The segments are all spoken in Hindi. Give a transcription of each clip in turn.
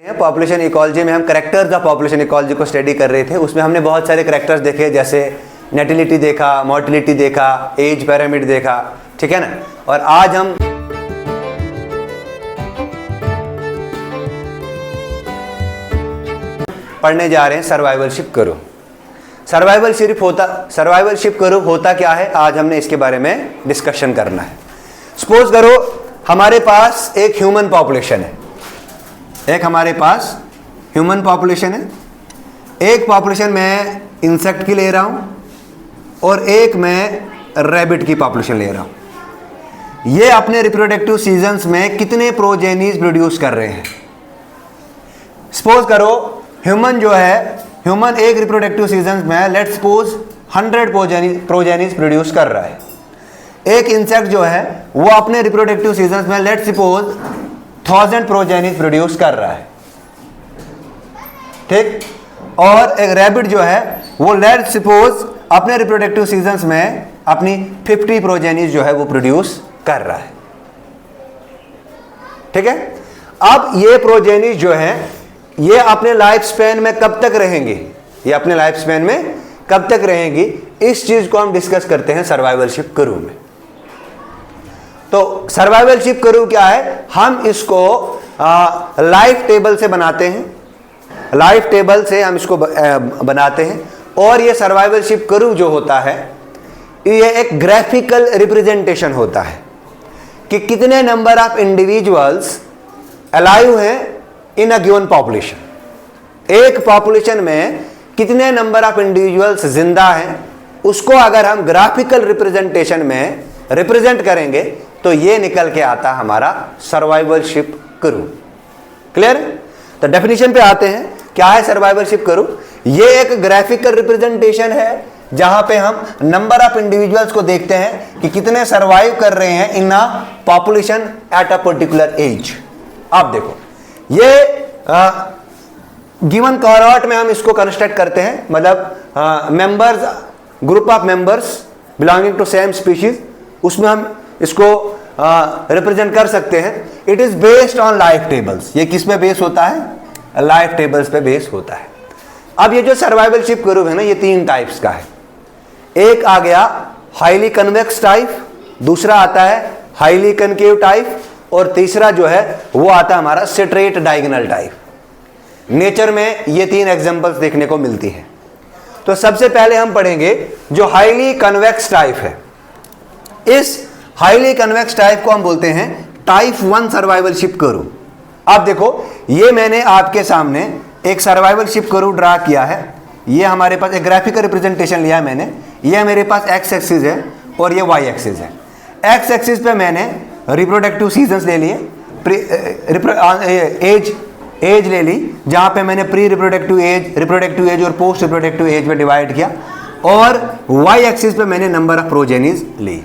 पॉपुलेशन इकोलॉजी में हम करेक्टर्स ऑफ पॉपुलेशन इकोलॉजी को स्टडी कर रहे थे। उसमें हमने बहुत सारे करेक्टर्स देखे, जैसे नेटिलिटी देखा, मोर्टिलिटी देखा, एज पिरामिड देखा, ठीक है ना। और आज हम पढ़ने जा रहे हैं सर्वाइवलशिप कर्व। सर्वाइवलशिप कर्व होता क्या है, आज हमने इसके बारे में डिस्कशन करना है। सपोज करो हमारे पास एक ह्यूमन पॉपुलेशन है, हमारे पास ह्यूमन पॉपुलेशन है। एक पॉपुलेशन मैं इंसेक्ट की ले रहा हूं और एक मैं रैबिट की पॉपुलेशन ले रहा हूं। ये अपने रिप्रोडक्टिव सीजन्स में कितने प्रोजेनीज प्रोड्यूस कर रहे हैं। सपोज करो ह्यूमन जो है, ह्यूमन एक रिप्रोडक्टिव सीजन्स में लेट्स सपोज 100 प्रोजेनीज प्रोड्यूस कर रहा है। एक इंसेक्ट जो है वो अपने रिप्रोडक्टिव सीजन्स में लेट्स सपोज 1000 प्रोजेनीज प्रोड्यूस कर रहा है, ठीक। और एक रैबिट जो है वो लेट्स सपोज अपने रिप्रोडक्टिव सीजन्स में अपनी 50 प्रोजेनीज जो है वो प्रोड्यूस कर रहा है, ठीक है। अब ये प्रोजेनीज जो है ये अपने लाइफ स्पैन में कब तक रहेंगे, ये अपने लाइफ स्पैन में कब तक रहेंगी, इस चीज को हम डिस्कस करते हैं सर्वाइवलशिप कर्व में। तो सर्वाइवलशिप कर्व क्या है, हम इसको लाइफ टेबल से बनाते हैं, लाइफ टेबल से हम इसको बनाते हैं। और ये सर्वाइवलशिप कर्व जो होता है ये एक ग्राफिकल रिप्रेजेंटेशन होता है कि कितने नंबर ऑफ इंडिविजुअल्स अलाइव हैं इन अ गिवन पॉपुलेशन। एक पॉपुलेशन में कितने नंबर ऑफ इंडिविजुअल्स जिंदा हैं, उसको अगर हम ग्राफिकल रिप्रेजेंटेशन में रिप्रेजेंट करेंगे तो ये निकल के आता हमारा सर्वाइवलशिप कर्व। क्लियर। तो डेफिनेशन पे आते हैं, क्या है सर्वाइवलशिप कर्व। ये एक ग्राफिकल रिप्रेजेंटेशन है जहां पे हम नंबर ऑफ इंडिविजुअल्स को देखते हैं कि कितने सर्वाइव कर रहे हैं in a population at a particular age. आप देखो ये गिवन कोहॉर्ट में हम इसको कंस्ट्रक्ट करते हैं, मतलब members, group of members belonging to same species, उसमें हम इसको रिप्रेजेंट कर सकते हैं। It is based on life tables. ये किस पे बेस होता है, लाइफ टेबल्स पे बेस होता है। अब ये जो सर्वाइवलशिप कर्व है ना, ये 3 टाइप्स का है। एक आ गया हाईली कन्वेक्स टाइप, दूसरा आता है हाईली कनकेव टाइप, और तीसरा जो है वो आता है हमारा स्ट्रेट डायगोनल टाइप। नेचर में ये 3 एग्जांपल्स देखने को मिलती है। तो सबसे पहले हम पढ़ेंगे जो हाईली कन्वेक्स टाइप है। इस हाईली कन्वेक्स टाइप को हम बोलते हैं टाइप 1 सर्वाइवलशिप कर्व। आप देखो ये मैंने आपके सामने एक सर्वाइवलशिप कर्व ड्रा किया है। ये हमारे पास एक ग्राफिकल रिप्रेजेंटेशन लिया है मैंने। ये मेरे पास एक्स एक्सिस है और ये वाई एक्सिस है। एक्स एक्सिस पे मैंने रिप्रोडक्टिव सीजन्स ले लिए, एज ले ली, जहां पे मैंने प्री रिप्रोडक्टिव एज और पोस्ट रिप्रोडक्टिव एज में डिवाइड किया। और वाई एक्सिस पे मैंने नंबर ऑफ प्रोजेनीज ली।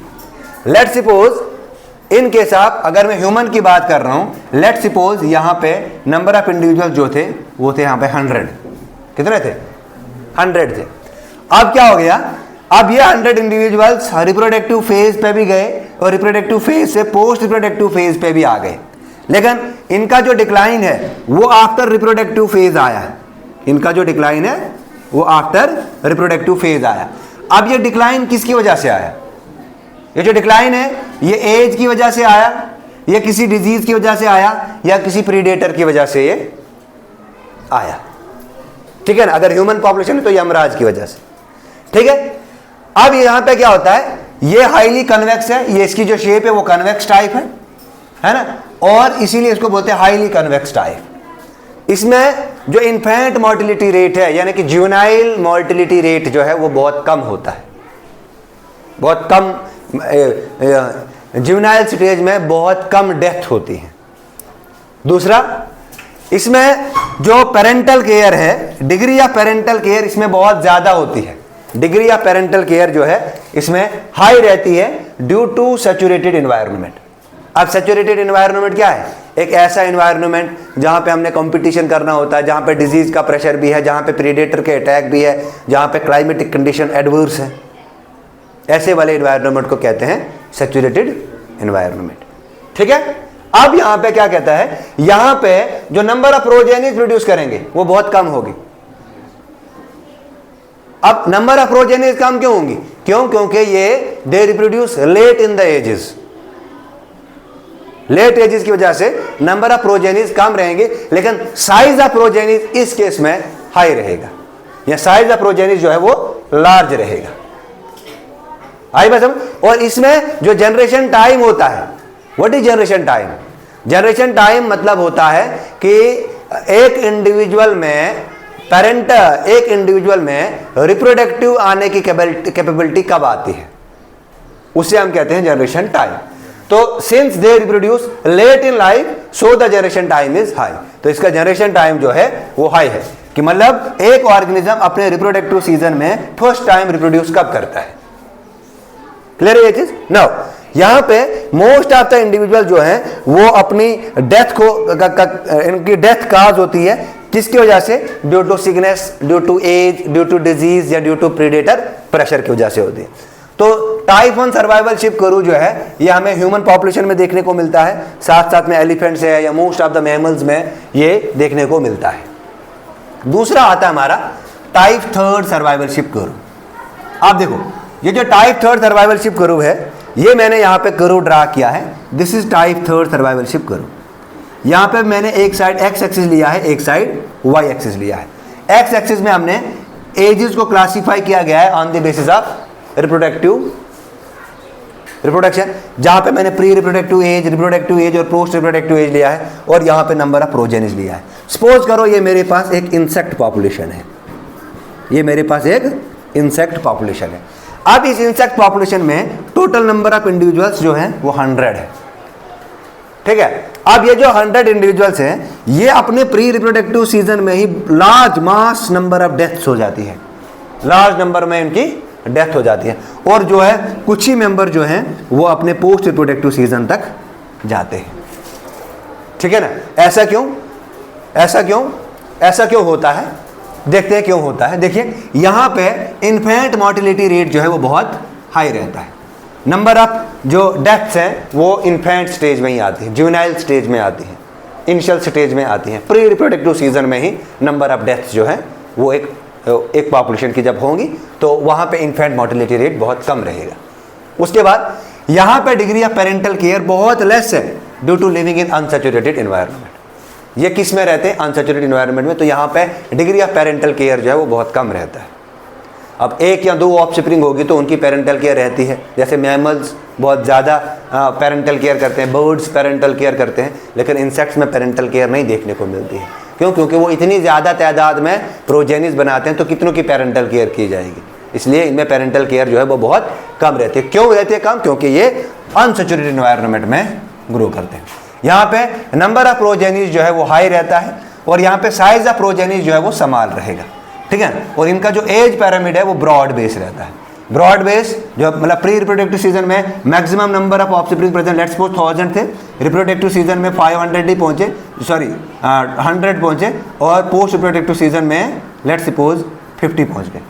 Let's suppose in case of, अगर मैं ह्यूमन की बात कर रहा हूं, लेट्स सपोज यहां पे नंबर ऑफ इंडिविजुअल जो थे वो थे यहां पे 100। कितने थे, 100 थे। अब क्या हो गया, अब ये 100 इंडिविजुअल्स रिप्रोडक्टिव फेज पे भी गए और रिप्रोडक्टिव फेज से पोस्ट रिप्रोडक्टिव फेज पे भी आ गए, लेकिन इनका जो डिक्लाइन है वो आफ्टर रिप्रोडक्टिव फेज आया। इनका जो डिक्लाइन है वो आफ्टर रिप्रोडक्टिव फेज आया। अब ये डिक्लाइन किसकी वजह से आया, ये जो डिक्लाइन है ये एज की वजह से आया, ये किसी डिजीज की वजह से आया, या किसी प्रीडेटर की वजह से ये आया, ठीक है ना। अगर ह्यूमन पॉपुलेशन है तो यमराज की वजह से, ठीक है। अब यहां पे क्या होता है, ये हाईली कन्वेक्स है, ये इसकी जो शेप है वो कन्वेक्स टाइप है ना, और इसीलिए इसको बोलते हैं हाईली कन्वेक्स टाइप। इसमें जो इन्फेंट मोर्टिलिटी रेट है, यानी कि जुवेनाइल मोर्टिलिटी रेट जो है वो बहुत कम होता है, बहुत कम, जुवेनाइल स्टेज में बहुत कम डेथ होती है। दूसरा, इसमें जो पेरेंटल केयर है, डिग्री ऑफ पेरेंटल केयर इसमें बहुत ज्यादा होती है। डिग्री ऑफ पेरेंटल केयर जो है इसमें हाई रहती है ड्यू टू सैचुरेटेड एनवायरनमेंट। अब सैचुरेटेड एनवायरनमेंट क्या है, एक ऐसा एनवायरनमेंट जहां पे हमने कंपटीशन करना होता है, जहां पे डिजीज का प्रेशर भी है, जहां पे प्रीडेटर के अटैक भी है, जहां पे क्लाइमेटिक कंडीशन एडवर्स है। ऐसे वाले एनवायरनमेंट को कहते हैं सैचुरेटेड एनवायरनमेंट, ठीक है। अब यहां पे क्या कहता है, यहां पे जो नंबर ऑफ प्रोजेनिस प्रोड्यूस करेंगे वो बहुत कम होगी। अब नंबर ऑफ प्रोजेनिस कम क्यों होंगी? क्योंकि ये they reproduce late in the ages, late ages की वजह से नंबर ऑफ प्रोजेनिस कम रहेंगे, लेकिन साइज ऑफ प्रोजेनिस इस केस में हाई रहेगा, या साइज ऑफ प्रोजेनिस जो है वो लार्ज रहेगा। आई बात समझ? और इसमें जो जनरेशन टाइम होता है, what is generation time? Generation time मतलब होता है कि एक इंडिविजुअल में एक इंडिविजुअल में रिप्रोडक्टिव आने की कैपेबिलिटी कब आती है, उसे हम कहते हैं जनरेशन टाइम। तो since they reproduce late in life, so the generation time is high. तो इसका जनरेशन टाइम जो है वो हाई है, कि मतलब एक ऑर्गेनिज्म अपने रिप्रोडक्टिव सीजन में फर्स्ट टाइम रिप्रोड्यूस कब करता है। क्लियर है ये चीज? नाउ यहां पे मोस्ट ऑफ द इंडिविजुअल जो है वो अपनी डेथ को इनकी डेथ काज होती है किसकी वजह से? Due to sickness, due to age, due to disease, या ड्यू टू प्रीडेटर प्रेशर की वजह से होती है। तो टाइप 1 सर्वाइवलशिप कर्व जो है ये हमें ह्यूमन पॉपुलेशन में देखने को मिलता है, साथ साथ में एलिफेंट्स है या मोस्ट ऑफ द मैमल्स में ये देखने को मिलता है। दूसरा आता है हमारा टाइप 3 सर्वाइवलशिप कर्व। आप देखो ये जो टाइप 3 सर्वाइवलशिप कर्व है, ये मैंने यहाँ पे कर्व ड्रा किया है। This is type 3 survivalship curve. यहाँ पे मैंने एक साइड एक्स एक्सिस लिया है, एक साइड वाई एक्सिस लिया है। एक्स एक्सिस में हमने एजेस को क्लासिफाई किया गया है on the basis of reproduction, जहां पे मैंने प्री रिप्रोडक्टिव एज और पोस्ट रिप्रोडक्टिव एज लिया है, और यहां पे नंबर ऑफ प्रोजेनिस लिया है। सपोज करो ये मेरे पास एक इंसेक्ट पॉपुलेशन है, ये मेरे पास एक इंसेक्ट पॉपुलेशन है। अब इस इंसेक्ट पॉपुलेशन में टोटल नंबर ऑफ इंडिविजुअल्स जो हैं वो 100 है, ठीक है। अब ये जो 100 इंडिविजुअल्स हैं, ये अपने प्री रिप्रोडक्टिव सीजन में ही large mass number of deaths हो जाती है, लार्ज नंबर में इनकी डेथ हो जाती है, और जो है कुछ ही मेंबर जो हैं वो अपने पोस्ट रिप्रोडक्टिव सीजन तक जाते हैं, ठीक है ना। ऐसा क्यों, ऐसा क्यों, ऐसा क्यों होता है? देखते हैं क्यों होता है। देखिए यहां पे इन्फेंट मोर्टेलिटी रेट जो है वो बहुत हाई रहता है। नंबर ऑफ जो डेथ्स हैं वो इन्फेंट स्टेज में ही आती है, जुवेनाइल स्टेज में आती है, इनिशियल स्टेज में आती हैं। प्री रिप्रोडक्टिव सीजन में ही नंबर ऑफ डेथ्स जो है वो एक पॉपुलेशन की जब होंगी तो वहां पे इन्फेंट मोर्टेलिटी रेट बहुत कम रहेगा। उसके बाद यहां पे डिग्री ऑफ पेरेंटल केयर बहुत लेस है due to living in unsaturated environment. ये किस में रहते हैं? अनसैचुरेटेड एनवायरनमेंट में। तो यहाँ पे डिग्री ऑफ पेरेंटल केयर जो है वो बहुत कम रहता है। अब 1 या 2 ऑफस्प्रिंग होगी तो उनकी पेरेंटल केयर रहती है, जैसे मैमल्स बहुत ज़्यादा पेरेंटल केयर करते हैं, बर्ड्स पेरेंटल केयर करते हैं, लेकिन इंसेक्ट्स में पेरेंटल केयर नहीं देखने को मिलती है। क्यों? क्योंकि वो इतनी ज़्यादा तादाद में प्रोजेनिस बनाते हैं तो कितनों की पेरेंटल केयर की जाएगी, इसलिए इनमें पेरेंटल केयर जो है वो बहुत कम रहती है। क्यों रहती है कम? क्योंकि ये अनसैचुरेटेड एनवायरनमेंट में ग्रो करते हैं। यहाँ पे नंबर ऑफ प्रोजेनिस जो है वो हाई रहता है, और यहाँ पे साइज ऑफ प्रोजेनिस जो है वो समाल रहेगा, ठीक है। और इनका जो एज पैरामिड है वो ब्रॉड बेस रहता है। ब्रॉड बेस जो मतलब प्री रिप्रोडक्टिव सीजन में maximum number of offspring present let's suppose 1000 थे, रिप्रोडक्टिव सीजन में 500 ही पहुंचे, सॉरी 100 पहुंचे, और पोस्ट रिप्रोडक्टिव सीजन में लेट्स सपोज 50 पहुंच गए।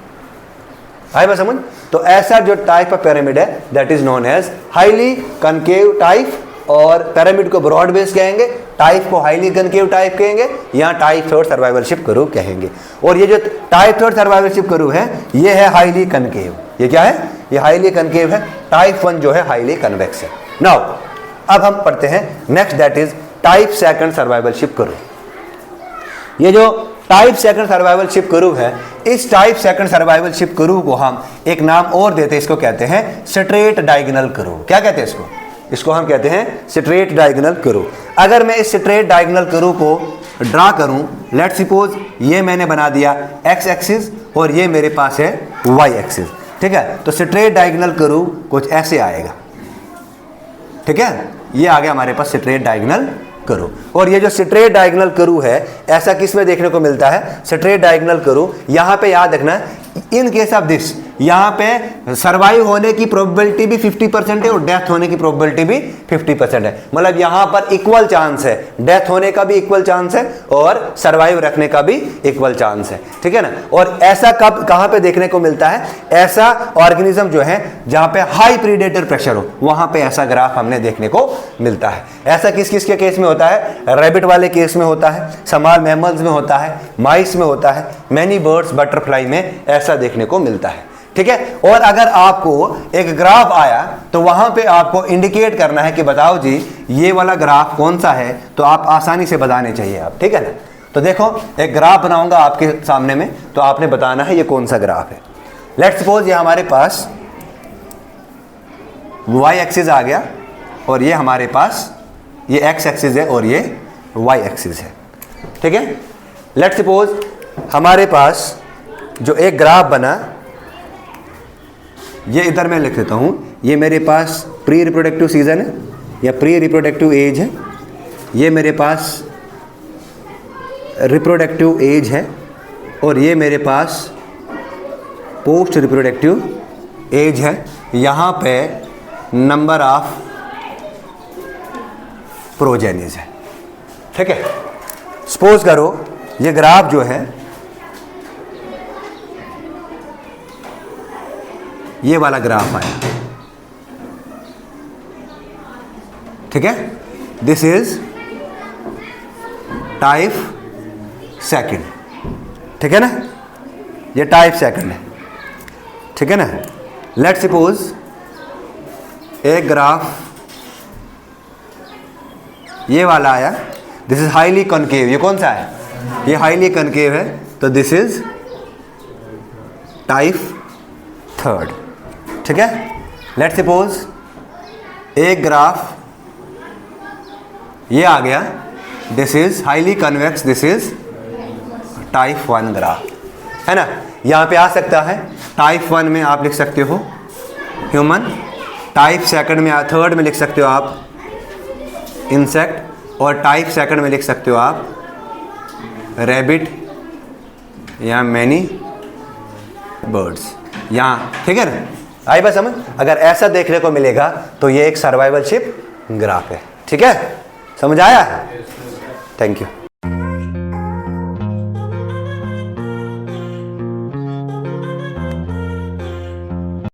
आई बात समझ? तो ऐसा जो टाइप ऑफ पिरामिड है that is known as highly concave type, और पिरामिड को ब्रॉड बेस कहेंगे, टाइप को हाईली कनकेव टाइप कहेंगे, या टाइप 3 सर्वाइवलशिप कर्व कहेंगे। और ये जो टाइप 3 सर्वाइवलशिप कर्व है ये है हाईली कनकेव। ये क्या है? ये हाईली कनकेव है। टाइप 1 जो है हाईली कन्वेक्स है। नाउ अब हम पढ़ते हैं next, that is type 2 survivalship curve. ये जो टाइप 2 सर्वाइवलशिप कर्व है, इस टाइप 2 सर्वाइवलशिप कर्व को हम एक नाम और देते हैं, इसको कहते हैं स्ट्रेट डायगोनल कर्व। क्या कहते हैं इसको? इसको हम कहते हैं स्ट्रेट डायगोनल कर्व। अगर मैं इस स्ट्रेट डायगोनल कर्व को ड्रा करूं, लेट्स सपोज ये मैंने बना दिया एक्स एक्सिस और ये मेरे पास है वाई एक्सिस, ठीक है। तो स्ट्रेट डायगोनल कर्व कुछ ऐसे आएगा, ठीक है। ये आ गया हमारे पास स्ट्रेट डायगोनल कर्व। और ये जो स्ट्रेट डायगोनल कर्व है ऐसा किस में देखने को मिलता है? स्ट्रेट डायगोनल कर्व यहाँ पे याद रखना, इन केस ऑफ दिस, यहाँ पे सर्वाइव होने की प्रोबेबिलिटी भी 50% है और डेथ होने की प्रोबेबिलिटी भी 50% है। मतलब यहाँ पर इक्वल चांस है, डेथ होने का भी इक्वल चांस है और सर्वाइव रखने का भी इक्वल चांस है, ठीक है ना। और ऐसा कब कहाँ पे देखने को मिलता है, ऐसा ऑर्गेनिज्म जो है जहाँ पे हाई प्रीडेटर प्रेशर हो, वहाँ पे ऐसा ग्राफ हमने देखने को मिलता है। ऐसा किस किस के केस में होता है, रैबिट वाले केस में होता है, स्मॉल मैमल्स में होता है, माइस में होता है, मैनी बर्ड्स बटरफ्लाई में ऐसा देखने को मिलता है, ठीक है। और अगर आपको एक ग्राफ आया तो वहां पे आपको इंडिकेट करना है कि बताओ जी ये वाला ग्राफ कौन सा है, तो आप आसानी से बताने चाहिए आप, ठीक है ना। तो देखो एक ग्राफ बनाऊंगा आपके सामने में, तो आपने बताना है ये कौन सा ग्राफ है। लेट्स सपोज ये हमारे पास y एक्सिस आ गया और ये हमारे पास ये x एक्सिस है और ये y एक्सिस है, ठीक है। लेट्स सपोज हमारे पास जो एक ग्राफ बना, ये इधर मैं लिख देता हूँ, ये मेरे पास प्री रिप्रोडक्टिव सीजन है या प्री रिप्रोडक्टिव एज है, ये मेरे पास रिप्रोडक्टिव एज है और ये मेरे पास पोस्ट रिप्रोडक्टिव एज है। यहाँ पे नंबर ऑफ प्रोजेनीज है, ठीक है। सपोज करो ये ग्राफ जो है ये वाला ग्राफ आया, ठीक है। दिस इज टाइप सेकंड, ठीक है ना, ये टाइप सेकंड है, ठीक है ना। लेट्स सपोज एक ग्राफ ये वाला आया, दिस इज हाईली कॉनकेव, ये कौन सा है, ये हाईली कॉनकेव है, तो दिस इज टाइप थर्ड, ठीक है। लेट्स सपोज एक ग्राफ ये आ गया, this is highly convex, this is type 1 graph, है ना। यहाँ पे आ सकता है टाइप 1 में आप लिख सकते हो ह्यूमन, टाइप सेकंड में थर्ड में लिख सकते हो आप इंसेक्ट, और टाइप सेकंड में लिख सकते हो आप रैबिट या मैनी बर्ड्स, यहाँ, ठीक है ना। आई बात समझ, अगर ऐसा देखने को मिलेगा तो ये एक सर्वाइवलशिप ग्राफ है, ठीक है, समझ आया। Thank you.